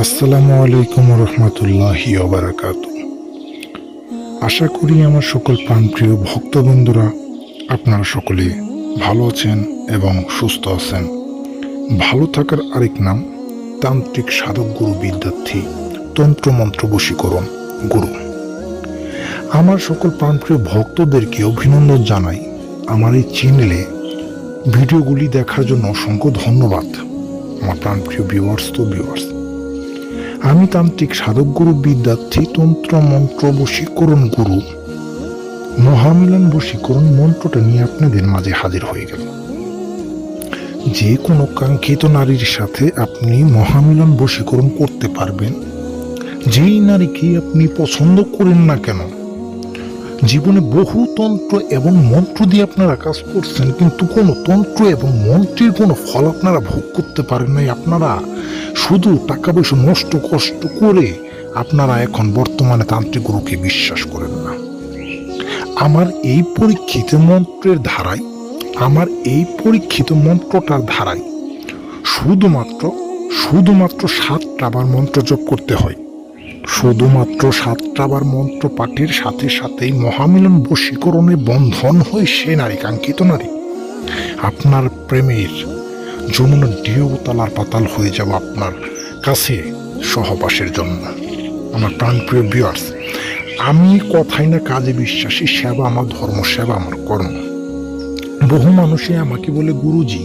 আসসালামু আলাইকুম রহমতুল্লাহি ওয়া বারাকাতুহু। আশা করি আমার সকল প্রাণপ্রিয় ভক্তবন্ধুরা আপনারা সকলে ভালো আছেন এবং সুস্থ আছেন। ভালো থাকার আরেক নাম তান্ত্রিক সাধক গুরু বিদ্যার্থী তন্ত্রমন্ত্র বশীকরণ গুরু। আমার সকল প্রাণপ্রিয় ভক্তদেরকে অভিনন্দন জানাই। আমার এই চ্যানেলে ভিডিওগুলি দেখার জন্য অসংখ্য ধন্যবাদ। আমার প্রাণপ্রিয় ভিউয়ার্স, আমি তান্ত্রিক সাধক গুরু বিদ্যার্থী তন্ত্র মন্ত্র বশীকরণ গুরু মহামিলন বশীকরণ মন্ত্রটা নিয়ে আপনাদের মাঝে হাজির হয়ে গেল। যে কোনো কাঙ্ক্ষিত নারীর সাথে আপনি মহামিলন বশীকরণ করতে পারবেন। যেই নারীকে আপনি পছন্দ করেন না কেন, জীবনে বহু তন্ত্র এবং মন্ত্র দিয়ে আপনারা কাজ করছেন, কিন্তু কোনো তন্ত্র এবং মন্ত্রের কোনো ফল আপনারা ভোগ করতে পারেন নাই। আপনারা শুধু টাকা পয়সা নষ্ট কষ্ট করে আপনারা এখন বর্তমানে তান্ত্রিক গুরুকে বিশ্বাস করেন না। আমার এই পরীক্ষিত মন্ত্রটার ধারায় শুধুমাত্র 7টা বার মন্ত্র জপ করতে হয়। শুধুমাত্র 7টা বার মন্ত্র পাঠের সাথে সাথেই মহামিলন বশীকরণে বন্ধন হয়ে সে নারী, কাঙ্ক্ষিত নারী, আপনার প্রেমের যমুনার ঢেউ তালার পাতাল হয়ে যাব আপনার কাছে সহবাসের জন্য। আমার প্রাণপ্রিয় ভিউয়ার্স, আমি কথাই না কাজে বিশ্বাসী। সেবা আমার ধর্ম, সেবা আমার কর্ম। বহু মানুষই আমাকে বলে, গুরুজি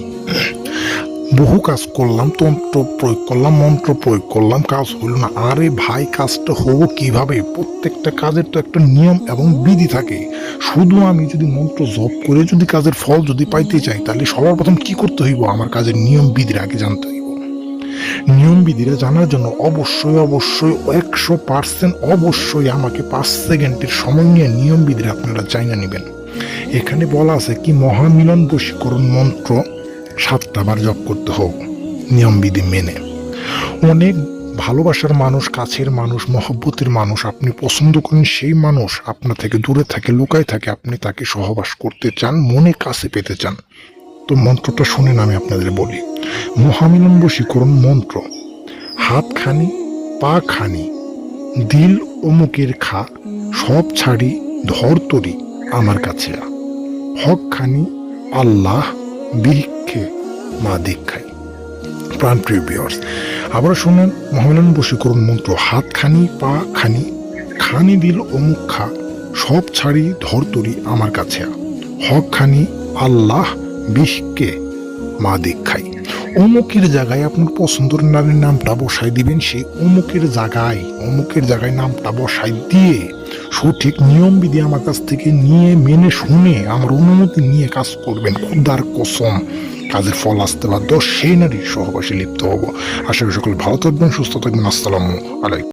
বহু কাজ করলাম, তন্ত্র প্রয়োগ করলাম, মন্ত্র প্রয়োগ করলাম, কাজ হলো না। আরে ভাই, কাজটা হবো কিভাবে? প্রত্যেকটা কাজের তো একটা নিয়ম এবং বিধি থাকে। শুধু আমি যদি মন্ত্র জপ করে যদি কাজের ফল যদি পাইতে চাই, তাহলে সবার প্রথম কি করতে হইব? আমার কাজের নিয়ম বিধির আগে জানতে হইব। নিয়ম বিধিরা জানার জন্য অবশ্যই 100% অবশ্যই আমাকে 5 সেকেন্ডের সময় নিয়ে নিয়ম বিধিরা আপনারা জানা নেবেন। এখানে বলা আছে কি, মহামিলন বশীকরণ মন্ত্র 7টা বার জপ করতে হোক নিয়ম বিধি মেনে। অনেক ভালোবাসার মানুষ, কাছের মানুষ, মহব্বতের মানুষ আপনি পছন্দ করেন, সেই মানুষ আপনার থেকে দূরে থাকে, লুকায় থাকে, আপনি তাকে সহবাস করতে চান, মনে কাছে পেতে চান। তো মন্ত্রটা শুনেন, আমি আপনাদের বলি। মহামিলন বশীকরণ মন্ত্র: হাতখানি পাখানি দিল অমুকের খা, সব ছাড়ি ধর তরি আমার কাছে আ, হকখানি আল্লাহ ভিক্ষে মা দীক্ষাই। প্রাণপ্রিয় ভিউয়ার্স, আবার শুনেন মহামিলন বশীকরণ মন্ত্র: হাতখানি পা খানি খানি দিল অমুক খা, সব ছাড়ি ধর তরি আমার কাছে আ, হকখানি আল্লাহ ভিক্ষে মা দীক্ষাই। অমুকের জায়গায় আপনার পছন্দের নারীর নামটা বসাই দিবেন। সেই অমুকের জায়গায় নামটা বসাই দিয়ে সঠিক নিয়ম বিধি আমার কাছ থেকে নিয়ে মেনে শুনে আমার অনুমতি নিয়ে কাজ করবেন। খুদার কসম, কাজের ফল আসতে বাধ্য। সেই নারীর সহবাসে লিপ্ত হব। আশা করি সকল ভালো থাকবেন, সুস্থ থাকবেন। আসসালামু আলাইকুম।